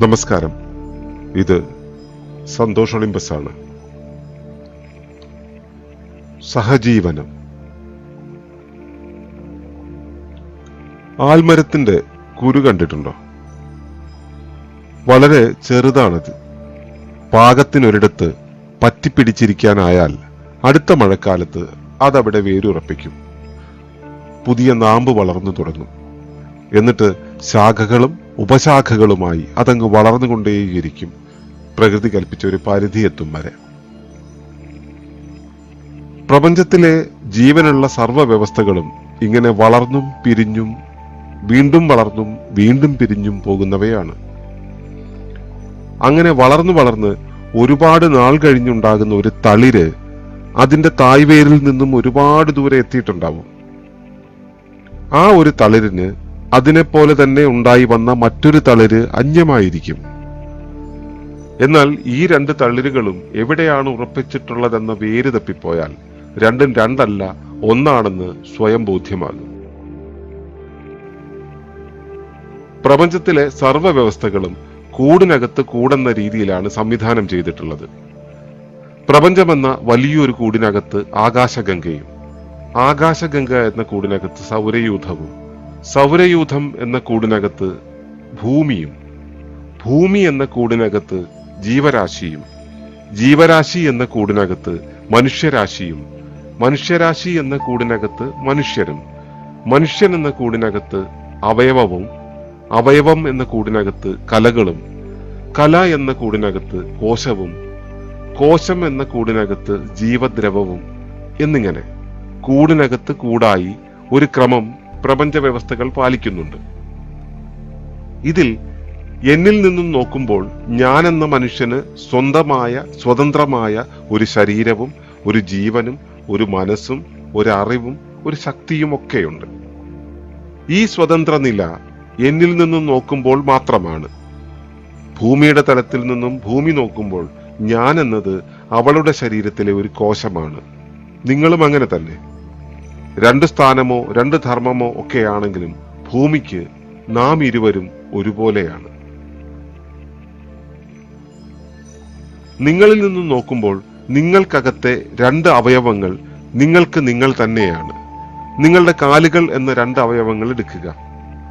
നമസ്കാരം. ഇത് സന്തോഷ് ഒളിമ്പസ് ആണ്. സഹജീവനം. ആൽമരത്തിന്റെ കുരു കണ്ടിട്ടുണ്ടോ? വളരെ ചെറുതാണത്. പാകത്തിനൊരിടത്ത് പറ്റിപ്പിടിച്ചിരിക്കാനായാൽ അടുത്ത മഴക്കാലത്ത് അതവിടെ വേരുറപ്പിക്കും. പുതിയ നാമ്പ് വളർന്നു തുടങ്ങും. എന്നിട്ട് ശാഖകളും ഉപശാഖകളുമായി അതങ്ങ് വളർന്നുകൊണ്ടേയിരിക്കും, പ്രകൃതി കൽപ്പിച്ച ഒരു പരിധി എത്തും വരെ. പ്രപഞ്ചത്തിലെ ജീവനുള്ള സർവ്വ വ്യവസ്ഥകളും ഇങ്ങനെ വളർന്നും പിരിഞ്ഞും വീണ്ടും വളർന്നും വീണ്ടും പിരിഞ്ഞും പോകുന്നവയാണ്. അങ്ങനെ വളർന്ന് ഒരുപാട് നാൾ കഴിഞ്ഞുണ്ടാകുന്ന ഒരു തളിര് അതിന്റെ തായ്വേരിൽ നിന്നും ഒരുപാട് ദൂരെ എത്തിയിട്ടുണ്ടാവും. ആ ഒരു തളിരിന് അതിനെപ്പോലെ തന്നെ ഉണ്ടായി വന്ന മറ്റൊരു തളിര് അന്യമായിരിക്കും. എന്നാൽ ഈ രണ്ട് തളിരുകളും എവിടെയാണ് ഉറപ്പിച്ചിട്ടുള്ളതെന്ന വേര് തപ്പിപ്പോയാൽ രണ്ടും രണ്ടല്ല, ഒന്നാണെന്ന് സ്വയം ബോധ്യമാകും. പ്രപഞ്ചത്തിലെ സർവ്വ വ്യവസ്ഥകളും കൂടിനകത്ത് കൂടെന്ന രീതിയിലാണ് സംവിധാനം ചെയ്തിട്ടുള്ളത്. പ്രപഞ്ചമെന്ന വലിയൊരു കൂടിനകത്ത് ആകാശഗംഗയും, ആകാശഗംഗ എന്ന കൂടിനകത്ത് സൗരയൂഥവും, സൗരയൂഥം എന്ന കൂടിനകത്ത് ഭൂമിയും, ഭൂമി എന്ന കൂടിനകത്ത് ജീവരാശിയും, ജീവരാശി എന്ന കൂടിനകത്ത് മനുഷ്യരാശിയും, മനുഷ്യരാശി എന്ന കൂടിനകത്ത് മനുഷ്യരും, മനുഷ്യൻ എന്ന കൂടിനകത്ത് അവയവവും, അവയവം എന്ന കൂടിനകത്ത് കലകളും, കല എന്ന കൂടിനകത്ത് കോശവും, കോശം എന്ന കൂടിനകത്ത് ജീവദ്രവവും എന്നിങ്ങനെ കൂടിനകത്ത് കൂടായി ഒരു ക്രമം പ്രപഞ്ച വ്യവസ്ഥകൾ പാലിക്കുന്നുണ്ട്. ഇതിൽ എന്നിൽ നിന്നും നോക്കുമ്പോൾ ഞാൻ എന്ന മനുഷ്യന് സ്വന്തമായ സ്വതന്ത്രമായ ഒരു ശരീരവും ഒരു ജീവനും ഒരു മനസ്സും ഒരു അറിവും ഒരു ശക്തിയും ഒക്കെയുണ്ട്. ഈ സ്വതന്ത്ര നില എന്നിൽ നിന്നും നോക്കുമ്പോൾ മാത്രമാണ്. ഭൂമിയുടെ തലത്തിൽ നിന്നും ഭൂമി നോക്കുമ്പോൾ ഞാൻ എന്നത് അവളുടെ ശരീരത്തിലെ ഒരു കോശമാണ്. നിങ്ങളും അങ്ങനെ തന്നെ. രണ്ട് സ്ഥാനമോ രണ്ട് ധർമ്മമോ ഒക്കെയാണെങ്കിലും ഭൂമിക്ക് നാം ഇരുവരും ഒരുപോലെയാണ്. നിങ്ങളിൽ നിന്നും നോക്കുമ്പോൾ നിങ്ങൾക്കകത്തെ രണ്ട് അവയവങ്ങൾ നിങ്ങൾക്ക് നിങ്ങൾ തന്നെയാണ്. നിങ്ങളുടെ കാലുകൾ എന്ന രണ്ട് അവയവങ്ങൾ എടുക്കുക.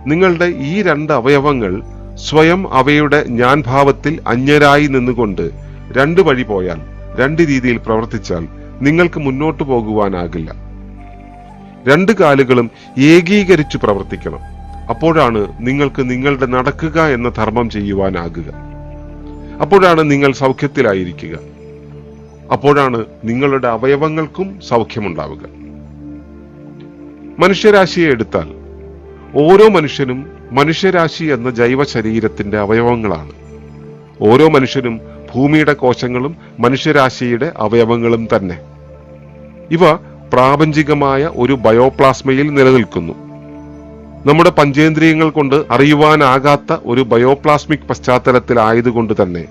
നിങ്ങളുടെ ഈ രണ്ട് അവയവങ്ങൾ സ്വയം അവയുടെ ഞാൻ ഭാവത്തിൽ അന്യരായി നിന്നുകൊണ്ട് രണ്ട് വഴി പോയാൽ, രണ്ട് രീതിയിൽ പ്രവർത്തിച്ചാൽ നിങ്ങൾക്ക് മുന്നോട്ട് പോകുവാനാകില്ല. രണ്ട് കാലുകളും ഏകീകരിച്ചു പ്രവർത്തിക്കണം. അപ്പോഴാണ് നിങ്ങൾക്ക് നിങ്ങളുടെ നടക്കുക എന്ന ധർമ്മം ചെയ്യുവാനാകുക. അപ്പോഴാണ് നിങ്ങൾ സൗഖ്യത്തിലായിരിക്കുക. അപ്പോഴാണ് നിങ്ങളുടെ അവയവങ്ങൾക്കും സൗഖ്യമുണ്ടാവുക. മനുഷ്യരാശിയെ എടുത്താൽ ഓരോ മനുഷ്യനും മനുഷ്യരാശി എന്ന ജൈവ ശരീരത്തിന്റെ അവയവങ്ങളാണ്. ഓരോ മനുഷ്യനും ഭൂമിയുടെ കോശങ്ങളും മനുഷ്യരാശിയുടെ അവയവങ്ങളും തന്നെ. ഇവ പ്രാപഞ്ചികമായ ഒരു ബയോപ്ലാസ്മയിൽ നിലനിൽക്കുന്നു. നമ്മുടെ പഞ്ചേന്ദ്രിയങ്ങൾ കൊണ്ട് അറിയുവാനാകാത്ത ഒരു ബയോപ്ലാസ്മിക് പശ്ചാത്തലത്തിലായതുകൊണ്ട് തന്നെ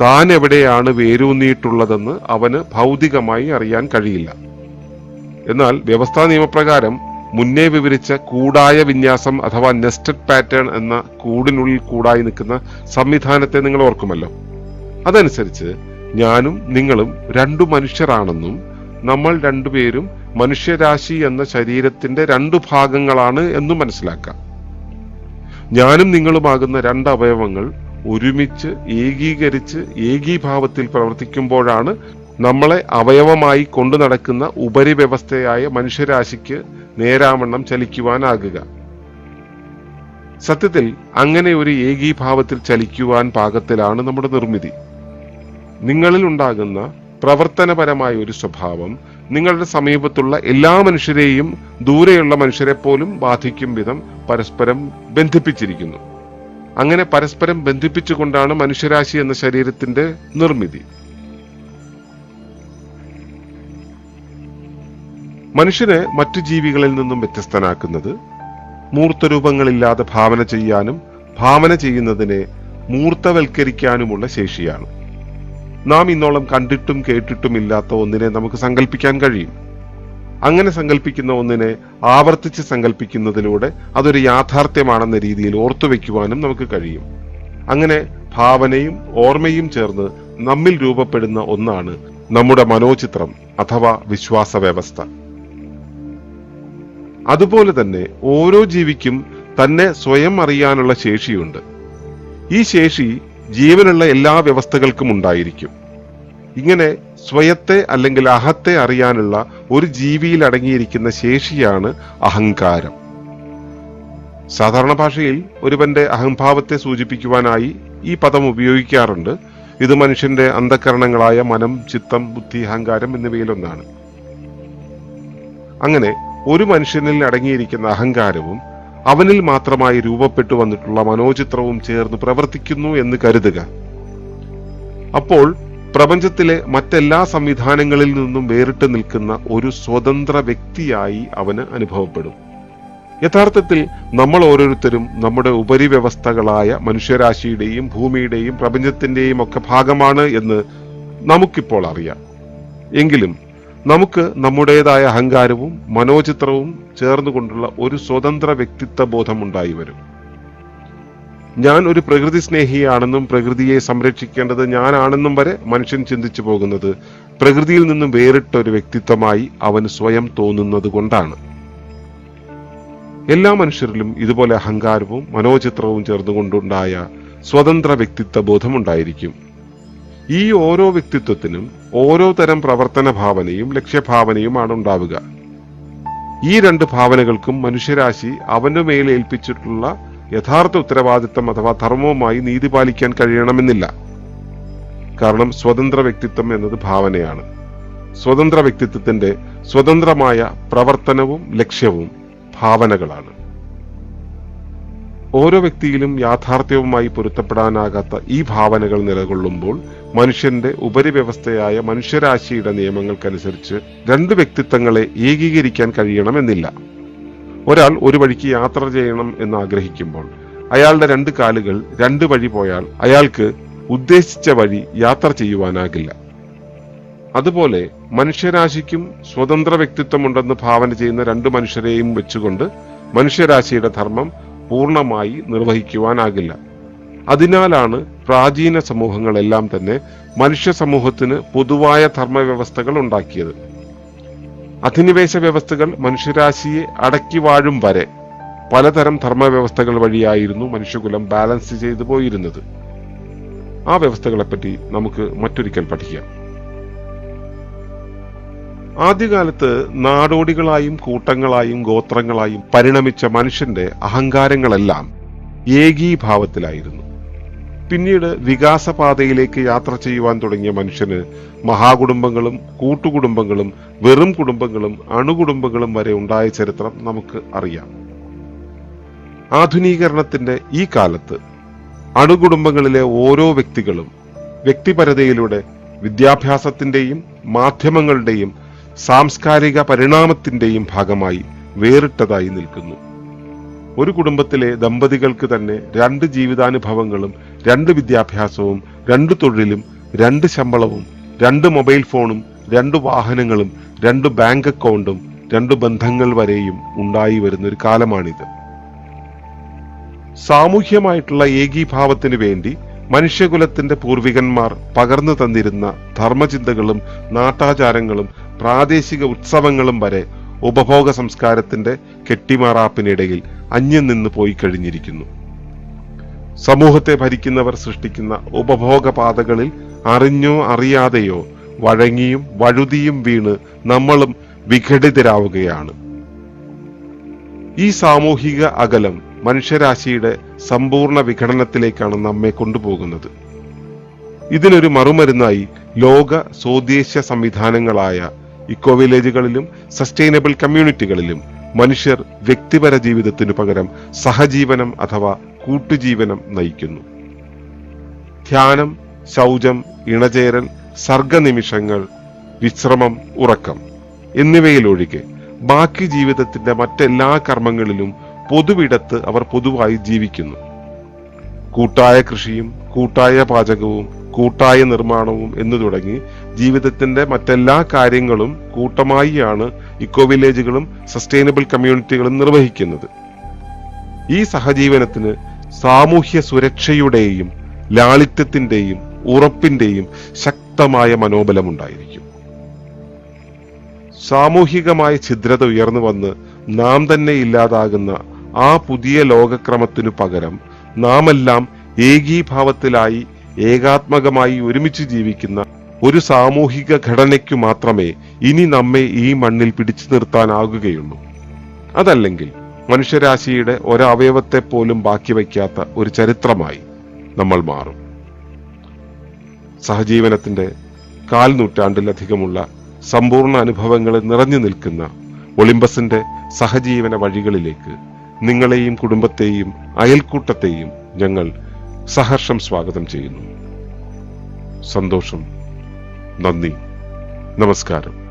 താൻ എവിടെയാണ് വേരൂന്നിയിട്ടുള്ളതെന്ന് അവന് ഭൗതികമായി അറിയാൻ കഴിയില്ല. എന്നാൽ വ്യവസ്ഥാ നിയമപ്രകാരം മുന്നേ വിവരിച്ച കൂടായ വിന്യാസം അഥവാ നെസ്റ്റഡ് പാറ്റേൺ എന്ന കൂടിനുള്ളിൽ കൂടായി നിൽക്കുന്ന സംവിധാനത്തെ നിങ്ങൾ ഓർക്കുമല്ലോ. അതനുസരിച്ച് ഞാനും നിങ്ങളും രണ്ടു മനുഷ്യരാണെന്നും നമ്മൾ രണ്ടുപേരും മനുഷ്യരാശി എന്ന ശരീരത്തിന്റെ രണ്ടു ഭാഗങ്ങളാണ് എന്നും മനസ്സിലാക്കാം. ഞാനും നിങ്ങളുമാകുന്ന രണ്ട് അവയവങ്ങൾ ഒരുമിച്ച് ഏകീകരിച്ച് ഏകീഭാവത്തിൽ പ്രവർത്തിക്കുമ്പോഴാണ് നമ്മളെ അവയവമായി കൊണ്ടു നടക്കുന്ന ഉപരിവ്യവസ്ഥയായ മനുഷ്യരാശിക്ക് നേരാവണ്ണം ചലിക്കുവാനാകുക. സത്യത്തിൽ അങ്ങനെ ഒരു ഏകീഭാവത്തിൽ ചലിക്കുവാൻ പാകത്തിലാണ് നമ്മുടെ നിർമ്മിതി. നിങ്ങളിൽ ഉണ്ടാകുന്ന പ്രവർത്തനപരമായ ഒരു സ്വഭാവം നിങ്ങളുടെ സമീപത്തുള്ള എല്ലാ മനുഷ്യരെയും ദൂരെയുള്ള മനുഷ്യരെ പോലും ബാധിക്കും വിധം പരസ്പരം ബന്ധിപ്പിച്ചിരിക്കുന്നു. അങ്ങനെ പരസ്പരം ബന്ധിപ്പിച്ചുകൊണ്ടാണ് മനുഷ്യരാശി എന്ന ശരീരത്തിന്റെ നിർമ്മിതി. മനുഷ്യനെ മറ്റു ജീവികളിൽ നിന്നും വ്യത്യസ്തനാക്കുന്നത് മൂർത്തരൂപങ്ങളില്ലാതെ ഭാവന ചെയ്യാനും ഭാവന ചെയ്യുന്നതിനെ മൂർത്തവൽക്കരിക്കാനുമുള്ള ശേഷിയാണ്. നാം ഇന്നോളം കണ്ടിട്ടും കേട്ടിട്ടുമില്ലാത്ത ഒന്നിനെ നമുക്ക് സങ്കല്പിക്കാൻ കഴിയും. അങ്ങനെ സങ്കല്പിക്കുന്ന ഒന്നിനെ ആവർത്തിച്ച് സങ്കല്പിക്കുന്നതിലൂടെ അതൊരു യാഥാർത്ഥ്യമാണെന്ന രീതിയിൽ ഓർത്തുവെക്കുവാനും നമുക്ക് കഴിയും. അങ്ങനെ ഭാവനയും ഓർമ്മയും ചേർന്ന് നമ്മിൽ രൂപപ്പെടുന്ന ഒന്നാണ് നമ്മുടെ മനോചിത്രം അഥവാ വിശ്വാസ വ്യവസ്ഥ. അതുപോലെ തന്നെ ഓരോ ജീവിക്കും തന്നെ സ്വയം അറിയാനുള്ള ശേഷിയുണ്ട്. ഈ ശേഷി ജീവനുള്ള എല്ലാ വ്യവസ്ഥകൾക്കും ഉണ്ടായിരിക്കും. ഇങ്ങനെ സ്വയത്തെ അല്ലെങ്കിൽ അഹത്തെ അറിയാനുള്ള ഒരു ജീവിയിൽ അടങ്ങിയിരിക്കുന്ന ശേഷിയാണ് അഹങ്കാരം. സാധാരണ ഭാഷയിൽ ഒരുവന്റെ അഹംഭാവത്തെ സൂചിപ്പിക്കുവാനായി ഈ പദം ഉപയോഗിക്കാറുണ്ട്. ഇത് മനുഷ്യന്റെ അന്ധകരണങ്ങളായ മനം, ചിത്തം, ബുദ്ധി, അഹങ്കാരം എന്നിവയിലൊന്നാണ്. അങ്ങനെ ഒരു മനുഷ്യനിൽ അടങ്ങിയിരിക്കുന്ന അഹങ്കാരവും അവനിൽ മാത്രമായി രൂപപ്പെട്ടു വന്നിട്ടുള്ള മനോചിത്രവും ചേർന്ന് പ്രവർത്തിക്കുന്നു എന്ന് കരുതുക. അപ്പോൾ പ്രപഞ്ചത്തിലെ മറ്റെല്ലാ സംവിധാനങ്ങളിൽ നിന്നും വേറിട്ട് നിൽക്കുന്ന ഒരു സ്വതന്ത്ര വ്യക്തിയായി അവന് അനുഭവപ്പെടും. യഥാർത്ഥത്തിൽ നമ്മൾ ഓരോരുത്തരും നമ്മുടെ ഉപരിവ്യവസ്ഥകളായ മനുഷ്യരാശിയുടെയും ഭൂമിയുടെയും പ്രപഞ്ചത്തിന്റെയും ഒക്കെ ഭാഗമാണ് എന്ന് നമുക്കിപ്പോൾ അറിയാം. എങ്കിലും നമുക്ക് നമ്മുടേതായ അഹങ്കാരവും മനോചിത്രവും ചേർന്നുകൊണ്ടുള്ള ഒരു സ്വതന്ത്ര വ്യക്തിത്വ ബോധം ഉണ്ടായി വരും. ഞാൻ ഒരു പ്രകൃതി സ്നേഹിയാണെന്നും പ്രകൃതിയെ സംരക്ഷിക്കേണ്ടത് ഞാനാണെന്നും വരെ മനുഷ്യൻ ചിന്തിച്ചു പോകുന്നത് പ്രകൃതിയിൽ നിന്നും വേറിട്ട ഒരു വ്യക്തിത്വമായി അവന് സ്വയം തോന്നുന്നത് കൊണ്ടാണ്. എല്ലാ മനുഷ്യരിലും ഇതുപോലെ അഹങ്കാരവും മനോചിത്രവും ചേർന്നുകൊണ്ടുണ്ടായ സ്വതന്ത്ര വ്യക്തിത്വ ബോധമുണ്ടായിരിക്കും. ഈ ഓരോ വ്യക്തിത്വത്തിനും ഓരോ തരം പ്രവർത്തന ഭാവനയും ലക്ഷ്യഭാവനയുമാണ് ഉണ്ടാവുക. ഈ രണ്ട് ഭാവനകൾക്കും മനുഷ്യരാശി അവന്റെ മേൽ ഏൽപ്പിച്ചിട്ടുള്ള യഥാർത്ഥ ഉത്തരവാദിത്തം അഥവാ ധർമ്മവുമായി നീതി പാലിക്കാൻ കഴിയണമെന്നില്ല. കാരണം സ്വതന്ത്ര വ്യക്തിത്വം എന്നത് ഭാവനയാണ്. സ്വതന്ത്ര വ്യക്തിത്വത്തിന്റെ സ്വതന്ത്രമായ പ്രവർത്തനവും ലക്ഷ്യവും ഭാവനകളാണ്. ഓരോ വ്യക്തിയിലും യാഥാർത്ഥ്യവുമായി പൊരുത്തപ്പെടാനാകാത്ത ഈ ഭാവനകൾ നിലകൊള്ളുമ്പോൾ മനുഷ്യന്റെ ഉപരിവ്യവസ്ഥയായ മനുഷ്യരാശിയുടെ നിയമങ്ങൾക്കനുസരിച്ച് രണ്ട് വ്യക്തിത്വങ്ങളെ ഏകീകരിക്കാൻ കഴിയണമെന്നില്ല. ഒരാൾ ഒരു വഴിക്ക് യാത്ര ചെയ്യണം എന്ന് ആഗ്രഹിക്കുമ്പോൾ അയാളുടെ രണ്ട് കാലുകൾ രണ്ട് വഴി പോയാൽ അയാൾക്ക് ഉദ്ദേശിച്ച വഴി യാത്ര ചെയ്യുവാനാകില്ല. അതുപോലെ മനുഷ്യരാശിക്കും സ്വതന്ത്ര വ്യക്തിത്വമുണ്ടെന്ന് ഭാവന ചെയ്യുന്ന രണ്ട് മനുഷ്യരെയും വെച്ചുകൊണ്ട് മനുഷ്യരാശിയുടെ ധർമ്മം പൂർണ്ണമായി നിർവഹിക്കുവാനാകില്ല. അതിനാലാണ് പ്രാചീന സമൂഹങ്ങളെല്ലാം തന്നെ മനുഷ്യ സമൂഹത്തിന് പൊതുവായ ധർമ്മവ്യവസ്ഥകൾ ഉണ്ടാക്കിയത്. അധിനിവേശ വ്യവസ്ഥകൾ മനുഷ്യരാശിയെ അടക്കി വാഴും വരെ പലതരം ധർമ്മവ്യവസ്ഥകൾ വഴിയായിരുന്നു മനുഷ്യകുലം ബാലൻസ് ചെയ്തു പോയിരുന്നത്. ആ വ്യവസ്ഥകളെപ്പറ്റി നമുക്ക് മറ്റൊരിക്കൽ പഠിക്കാം. ആദ്യകാലത്ത് നാടോടികളായും കൂട്ടങ്ങളായും ഗോത്രങ്ങളായും പരിണമിച്ച മനുഷ്യന്റെ അഹങ്കാരങ്ങളെല്ലാം ഏകീഭാവത്തിലായിരുന്നു. പിന്നീട് വികാസപാതയിലേക്ക് യാത്ര ചെയ്യുവാൻ തുടങ്ങിയ മനുഷ്യന് മഹാകുടുംബങ്ങളും കൂട്ടുകുടുംബങ്ങളും വെറും കുടുംബങ്ങളും അണുകുടുംബങ്ങളും വരെ ഉണ്ടായ ചരിത്രം നമുക്ക് അറിയാം. ആധുനീകരണത്തിന്റെ ഈ കാലത്ത് അണുകുടുംബങ്ങളിലെ ഓരോ വ്യക്തികളും വ്യക്തിപരതയിലൂടെ വിദ്യാഭ്യാസത്തിന്റെയും മാധ്യമങ്ങളുടെയും സാംസ്കാരിക പരിണാമത്തിന്റെയും ഭാഗമായി വേറിട്ടതായി നിൽക്കുന്നു. ഒരു കുടുംബത്തിലെ ദമ്പതികൾക്ക് തന്നെ രണ്ട് ജീവിതാനുഭവങ്ങളും രണ്ട് വിദ്യാഭ്യാസവും രണ്ട് തൊഴിലും രണ്ട് ശമ്പളവും രണ്ട് മൊബൈൽ ഫോണും രണ്ട് വാഹനങ്ങളും രണ്ട് ബാങ്ക് അക്കൗണ്ടും രണ്ട് ബന്ധങ്ങൾ വരെയും ഉണ്ടായി വരുന്ന ഒരു കാലമാണിത്. സാമൂഹ്യമായിട്ടുള്ള ഏകീഭാവത്തിന് വേണ്ടി മനുഷ്യകുലത്തിന്റെ പൂർവികന്മാർ പകർന്നു തന്നിരുന്ന ധർമ്മചിന്തകളും നാട്ടാചാരങ്ങളും പ്രാദേശിക ഉത്സവങ്ങളും വരെ ഉപഭോഗ സംസ്കാരത്തിന്റെ കെട്ടിമാറാപ്പിനിടയിൽ അന്യം നിന്ന് പോയി കഴിഞ്ഞിരിക്കുന്നു. സമൂഹത്തെ ഭരിക്കുന്നവർ സൃഷ്ടിക്കുന്ന ഉപഭോഗ പാതകളിൽ അറിഞ്ഞോ അറിയാതെയോ വഴങ്ങിയും വഴുതിയും വീണ് നമ്മളും വിഘടിതരാവുകയാണ്. ഈ സാമൂഹിക അകലം മനുഷ്യരാശിയുടെ സമ്പൂർണ്ണ വിഘടനത്തിലേക്കാണ് നമ്മെ കൊണ്ടുപോകുന്നത്. ഇതിനൊരു മറുമരുന്നായി ലോക സ്വദേശ സംവിധാനങ്ങളായ ഇക്കോ വില്ലേജുകളിലും സസ്റ്റൈനബിൾ കമ്മ്യൂണിറ്റികളിലും മനുഷ്യർ വ്യക്തിപര ജീവിതത്തിനു പകരം സഹജീവനം അഥവാ കൂട്ടുജീവനം നയിക്കുന്നു. ധ്യാനം, ശൗചം, ഇണചേരൽ, സർഗനിമിഷങ്ങൾ, വിശ്രമം, ഉറക്കം എന്നിവയിലൊഴികെ ബാക്കി ജീവിതത്തിന്റെ മറ്റെല്ലാ കർമ്മങ്ങളിലും പൊതുവിടത്ത് അവർ പൊതുവായി ജീവിക്കുന്നു. കൂട്ടായ കൃഷിയും കൂട്ടായ പാചകവും കൂട്ടായ നിർമ്മാണവും എന്നു തുടങ്ങി ജീവിതത്തിന്റെ മറ്റെല്ലാ കാര്യങ്ങളും കൂട്ടമായിയാണ് ഇക്കോ വില്ലേജുകളും സസ്റ്റൈനബിൾ കമ്മ്യൂണിറ്റികളും നിർവഹിക്കുന്നത്. ഈ സഹജീവനത്തിന് സാമൂഹ്യ സുരക്ഷയുടെയും ലാളിത്യത്തിന്റെയും ഉറപ്പിന്റെയും ശക്തമായ മനോബലമുണ്ടായിരിക്കും. സാമൂഹികമായ ഛിദ്രത ഉയർന്നു വന്ന് നാം തന്നെ ഇല്ലാതാകുന്ന ആ പുതിയ ലോകക്രമത്തിനു പകരം നാമെല്ലാം ഏകീഭാവത്തിലായി ഏകാത്മകമായി ഒരുമിച്ച് ജീവിക്കുന്ന ഒരു സാമൂഹിക ഘടനയ്ക്കു മാത്രമേ ഇനി നമ്മെ ഈ മണ്ണിൽ പിടിച്ചു നിർത്താനാകുകയുള്ളൂ. അതല്ലെങ്കിൽ മനുഷ്യരാശിയുടെ ഒരവയവത്തെ പോലും ബാക്കി വയ്ക്കാത്ത ഒരു ചരിത്രമായി നമ്മൾ മാറും. സഹജീവനത്തിന്റെ 4 നൂറ്റാണ്ടിലധികമുള്ള സമ്പൂർണ്ണ അനുഭവങ്ങളിൽ നിറഞ്ഞു നിൽക്കുന്ന ഒളിമ്പസിന്റെ സഹജീവന വഴികളിലേക്ക് നിങ്ങളെയും കുടുംബത്തെയും അയൽക്കൂട്ടത്തെയും ഞങ്ങൾ സഹർഷം സ്വാഗതം ചെയ്യുന്നു. സന്തോഷം. നന്ദി. നമസ്കാരം.